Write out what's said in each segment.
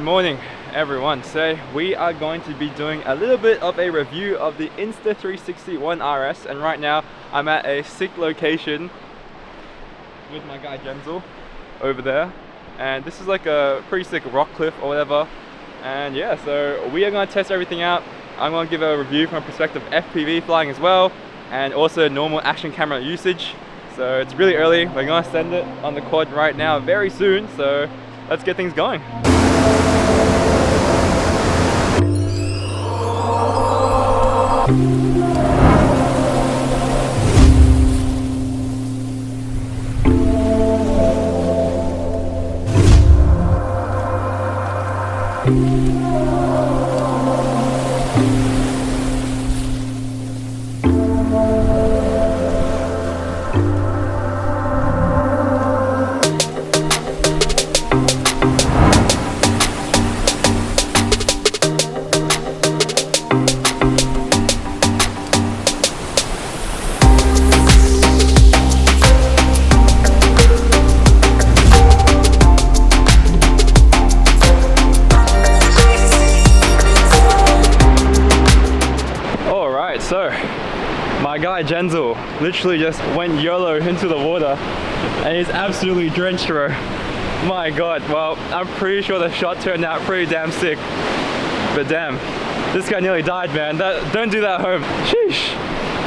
morning everyone. Today we are going to be doing a little bit of a review of the Insta360 One RS, and right now I'm at a sick location with my guy Jenzel over there, and this is like a pretty sick rock cliff or whatever. And yeah, so we are going to test everything out. I'm going to give a review from a perspective of FPV flying as well, and also normal action camera usage. So it's really early, we're going to send it on the quad right now very soon, so let's get things going. So, my guy Jenzel literally just went YOLO into the water and he's absolutely drenched, bro. My god, well, I'm pretty sure the shot turned out pretty damn sick. But damn, this guy nearly died, man. Don't do that at home. Sheesh.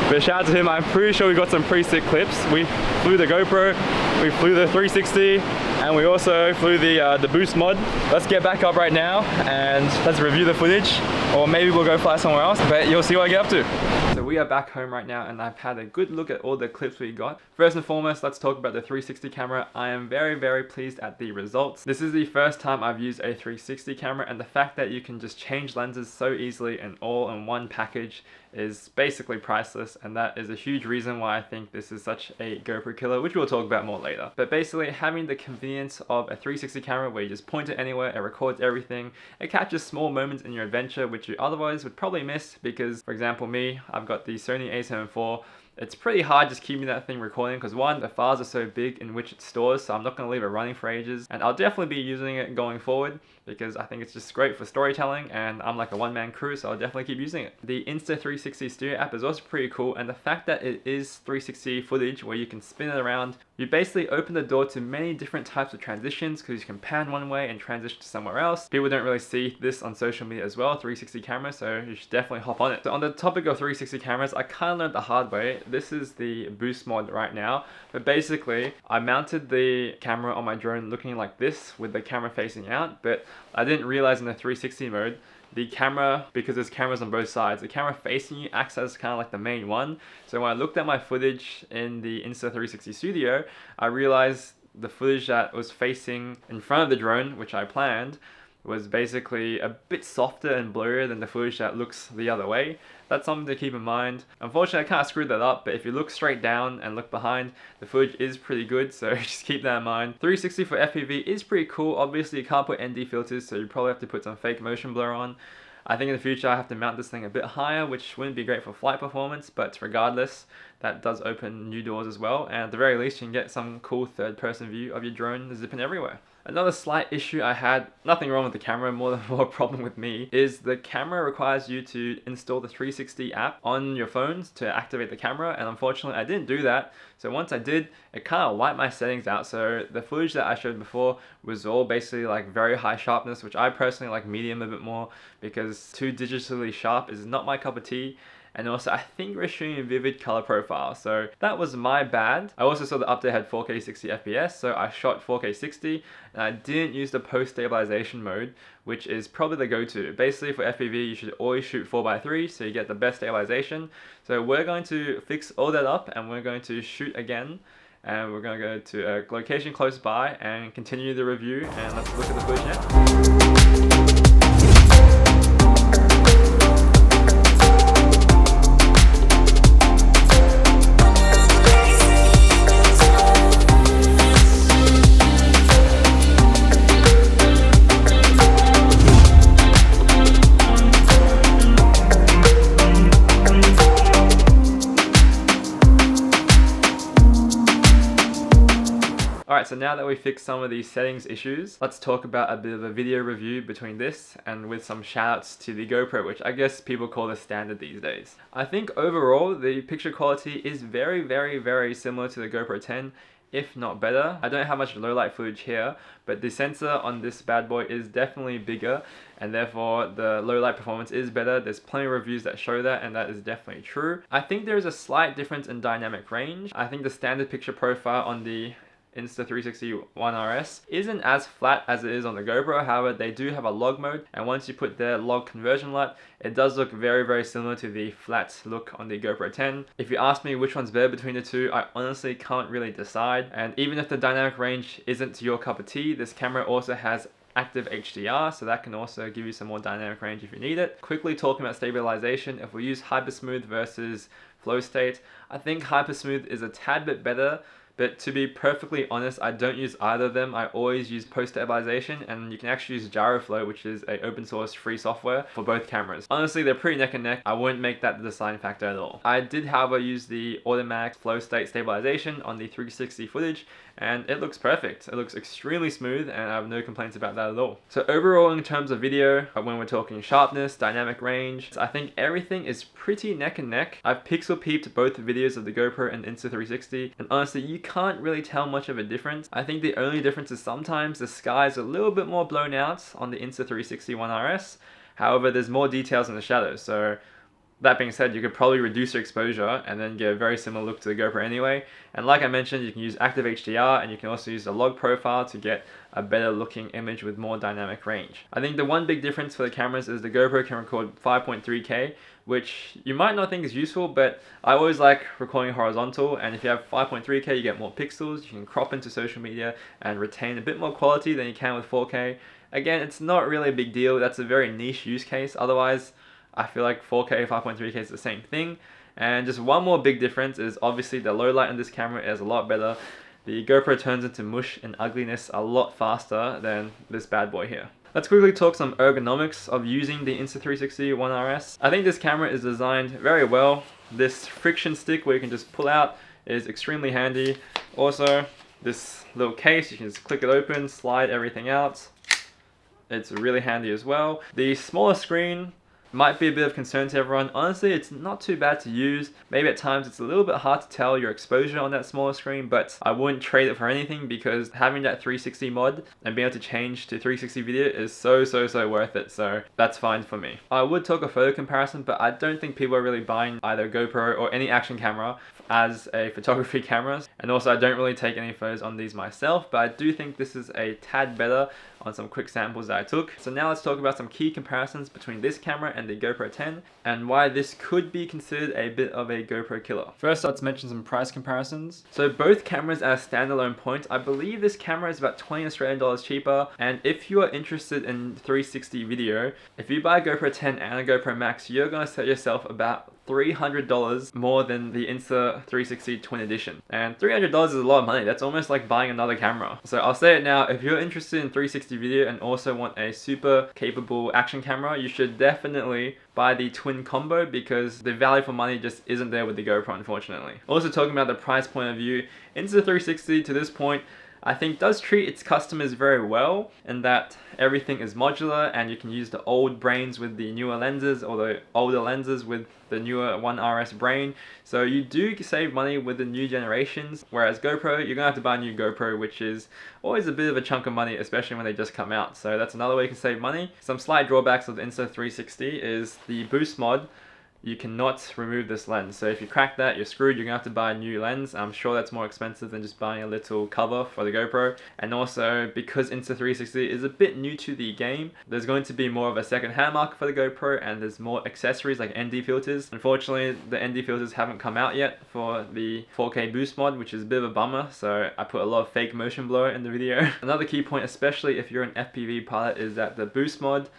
But shout out to him, I'm pretty sure we got some pretty sick clips. We flew the Gopro, we flew the 360, and we also flew the boost mod. Let's get back up right now and let's review the footage, or maybe we'll go fly somewhere else, but you'll see what I get up to. So we are back home right now and I've had a good look at all the clips we got. First and foremost, let's talk about the 360 camera. I am very pleased at the results. This is the first time I've used a 360 camera, and the fact that you can just change lenses so easily and all in one package is basically priceless, and that is a huge reason why I think this is such a GoPro killer, which we'll talk about more later. But basically, having the convenience of a 360 camera where you just point it anywhere, it records everything, it captures small moments in your adventure which you otherwise would probably miss, because for example me, I've got the Sony a7 IV. It's pretty hard just keeping that thing recording because one, the files are so big in which it stores, so I'm not going to leave it running for ages, and I'll definitely be using it going forward because I think it's just great for storytelling, and I'm like a one-man crew, so I'll definitely keep using it. The Insta360 Studio app is also pretty cool, and the fact that it is 360 footage where you can spin it around, you basically open the door to many different types of transitions because you can pan one way and transition to somewhere else. People don't really see this on social media as well, 360 camera, so you should definitely hop on it. So on the topic of 360 cameras, I kind of learned the hard way. This is the boost mod right now, but basically I mounted the camera on my drone looking like this with the camera facing out, but I didn't realize in the 360 mode, the camera, because there's cameras on both sides, the camera facing you acts as kind of like the main one. So when I looked at my footage in the Insta360 Studio, I realized the footage that was facing in front of the drone, which I planned, was basically a bit softer and blurrier than the footage that looks the other way. That's something to keep in mind. Unfortunately, I kind of screwed that up, but if you look straight down and look behind, the footage is pretty good, so just keep that in mind. 360 for FPV is pretty cool. Obviously, you can't put ND filters, so you probably have to put some fake motion blur on. I think in the future I have to mount this thing a bit higher, which wouldn't be great for flight performance, but regardless, that does open new doors as well, and at the very least you can get some cool third-person view of your drone zipping everywhere. Another slight issue I had, nothing wrong with the camera, more a problem with me, is the camera requires you to install the 360 app on your phones to activate the camera, and unfortunately I didn't do that. So once I did, it kind of wiped my settings out. So the footage that I showed before was all basically like very high sharpness, which I personally like medium a bit more because too digitally sharp is not my cup of tea. And also, I think we're shooting a vivid color profile, so that was my bad. I also saw the update had 4K 60 FPS, so I shot 4K 60, and I didn't use the post-stabilization mode, which is probably the go-to. Basically, for FPV, you should always shoot 4x3, so you get the best stabilization. So we're going to fix all that up, and we're going to shoot again, and we're going to go to a location close by and continue the review, and let's look at the footage now. Alright, so now that we fixed some of these settings issues, let's talk about a bit of a video review between this and with some shoutouts to the GoPro, which I guess people call the standard these days. I think overall the picture quality is very similar to the GoPro 10, if not better. I don't have much low light footage here, but the sensor on this bad boy is definitely bigger, and therefore the low light performance is better. There's plenty of reviews that show that, and that is definitely true. I think there's a slight difference in dynamic range. I think the standard picture profile on the Insta360 One RS isn't as flat as it is on the GoPro. However, they do have a log mode, and once you put their log conversion light, it does look very similar to the flat look on the GoPro 10. If you ask me which one's better between the two, I honestly can't really decide. And even if the dynamic range isn't to your cup of tea, this camera also has active HDR, so that can also give you some more dynamic range if you need it. Quickly talking about stabilization, if we use hypersmooth versus flow state, I think hypersmooth is a tad bit better. But to be perfectly honest, I don't use either of them. I always use post-stabilization, and you can actually use Gyroflow, which is a open source free software for both cameras. Honestly, they're pretty neck and neck. I wouldn't make that the deciding factor at all. I did, however, use the automatic flow state stabilization on the 360 footage, and it looks perfect. It looks extremely smooth, and I have no complaints about that at all. So overall, in terms of video, when we're talking sharpness, dynamic range, I think everything is pretty neck and neck. I've pixel peeped both videos of the GoPro and Insta360, and honestly, you can't really tell much of a difference. I think the only difference is sometimes the sky is a little bit more blown out on the Insta360 One RS. However, there's more details in the shadows, so that being said, you could probably reduce your exposure and then get a very similar look to the GoPro anyway. And like I mentioned, you can use active HDR, and you can also use the log profile to get a better looking image with more dynamic range. I think the one big difference for the cameras is the GoPro can record 5.3K, which you might not think is useful, but I always like recording horizontal, and if you have 5.3K, you get more pixels, you can crop into social media and retain a bit more quality than you can with 4K. Again, it's not really a big deal. That's a very niche use case. Otherwise, I feel like 4K, 5.3K is the same thing. And just one more big difference is obviously the low light on this camera is a lot better. The GoPro turns into mush and ugliness a lot faster than this bad boy here. Let's quickly talk some ergonomics of using the Insta360 One RS. I think this camera is designed very well. This friction stick where you can just pull out is extremely handy. Also, this little case, you can just click it open, slide everything out. It's really handy as well. The smaller screen might be a bit of concern to everyone. Honestly, it's not too bad to use. Maybe at times it's a little bit hard to tell your exposure on that smaller screen, but I wouldn't trade it for anything, because having that 360 mod and being able to change to 360 video is so worth it, so that's fine for me. I would talk a photo comparison, but I don't think people are really buying either GoPro or any action camera as a photography camera, and also I don't really take any photos on these myself, but I do think this is a tad better on some quick samples that I took. So now let's talk about some key comparisons between this camera and the GoPro 10 and why this could be considered a bit of a GoPro killer. First, let's mention some price comparisons. So both cameras at a standalone point, I believe this camera is about 20 Australian dollars cheaper, and if you are interested in 360 video, if you buy a GoPro 10 and a GoPro Max, you're going to set yourself about $300 more than the Insta360 Twin Edition. And $300 is a lot of money. That's almost like buying another camera. So I'll say it now, if you're interested in 360 video and also want a super capable action camera, you should definitely buy the twin combo, because the value for money just isn't there with the GoPro, unfortunately. Also talking about the price point of view, Insta360 to this point I think does treat its customers very well, in that everything is modular and you can use the old brains with the newer lenses, or the older lenses with the newer One RS brain. So you do save money with the new generations, whereas GoPro, you're gonna have to buy a new GoPro, which is always a bit of a chunk of money, especially when they just come out. So that's another way you can save money. Some slight drawbacks of the Insta360 is the boost mod. You cannot remove this lens, so if you crack that, you're screwed. You're gonna have to buy a new lens. I'm sure that's more expensive than just buying a little cover for the GoPro. And also, because Insta360 is a bit new to the game, there's going to be more of a second-hand market for the GoPro, and there's more accessories like ND filters. Unfortunately, the ND filters haven't come out yet for the 4K boost mod, which is a bit of a bummer, so I put a lot of fake motion blur in the video. Another key point, especially if you're an FPV pilot, is that the boost mod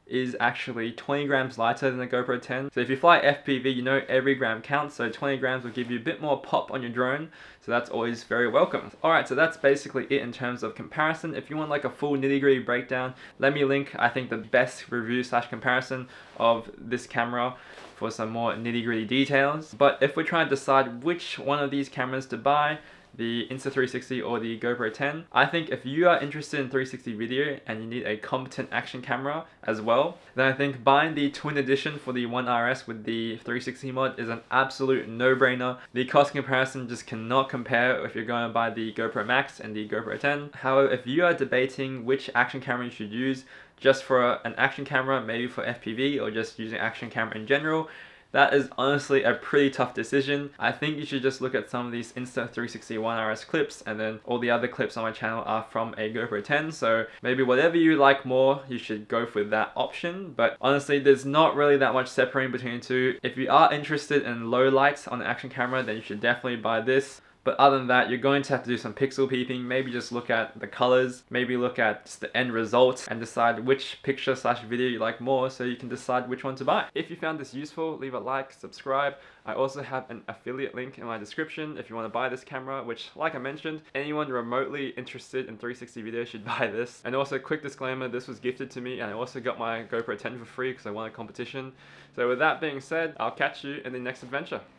is actually 20 grams lighter than the GoPro 10. So if you fly FPV, you know every gram counts, so 20 grams will give you a bit more pop on your drone, so that's always very welcome. Alright, so that's basically it in terms of comparison. If you want like a full nitty-gritty breakdown, let me link, I think, the best review / comparison of this camera for some more nitty-gritty details. But if we're trying to decide which one of these cameras to buy, the Insta360 or the GoPro 10. I think if you are interested in 360 video and you need a competent action camera as well, then I think buying the twin edition for the One RS with the 360 mod is an absolute no-brainer. The cost comparison just cannot compare if you're going to buy the GoPro Max and the GoPro 10. However, if you are debating which action camera you should use, just for an action camera, maybe for FPV, or just using action camera in general, that is honestly a pretty tough decision. I think you should just look at some of these Insta360 One RS clips, and then all the other clips on my channel are from a GoPro 10, so maybe whatever you like more, you should go for that option. But honestly, there's not really that much separating between the two. If you are interested in low lights on the action camera, then you should definitely buy this. But other than that, you're going to have to do some pixel peeping, maybe just look at the colors, maybe look at just the end result and decide which picture / video you like more, so you can decide which one to buy. If you found this useful, leave a like, subscribe. I also have an affiliate link in my description if you want to buy this camera, which, like I mentioned, anyone remotely interested in 360 video should buy this. And also, quick disclaimer, this was gifted to me, and I also got my GoPro 10 for free because I won a competition. So with that being said, I'll catch you in the next adventure.